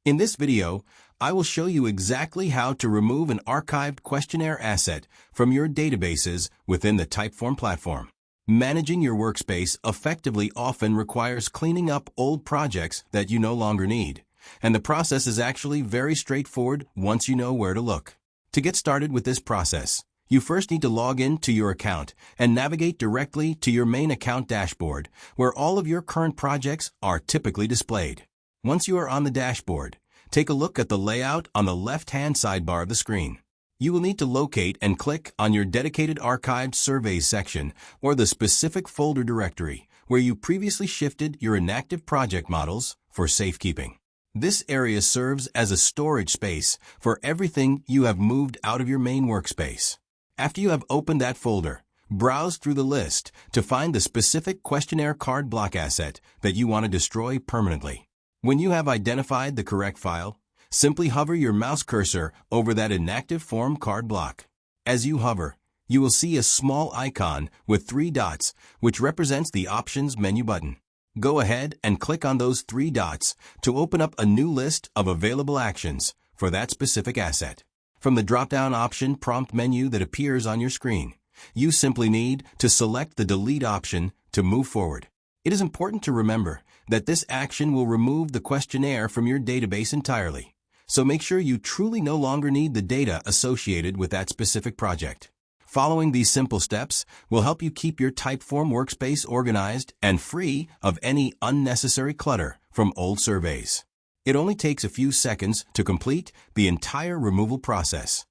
In this video, I will show you exactly how to remove an archived questionnaire asset from your databases within the Typeform platform. Managing your workspace effectively often requires cleaning up old projects that you no longer need, and the process is actually very straightforward once you know where to look. To get started with this process, you first need to log in to your account and navigate directly to your main account dashboard, where all of your current projects are typically displayed. Once you are on the dashboard, take a look at the layout on the left-hand sidebar of the screen. You will need to locate and click on your dedicated archived surveys section or the specific folder directory where you previously shifted your inactive project models for safekeeping. This area serves as a storage space for everything you have moved out of your main workspace. After you have opened that folder, browse through the list to find the specific questionnaire card block asset that you want to destroy permanently. When you have identified the correct file, simply hover your mouse cursor over that inactive form card block. As you hover, you will see a small icon with 3 dots, which represents the Options menu button. Go ahead and click on those 3 dots to open up a new list of available actions for that specific asset. From the drop-down option prompt menu that appears on your screen, you simply need to select the Delete option to move forward. It is important to remember that this action will remove the questionnaire from your database entirely, so make sure you truly no longer need the data associated with that specific project. Following these simple steps will help you keep your Typeform workspace organized and free of any unnecessary clutter from old surveys. It only takes a few seconds to complete the entire removal process.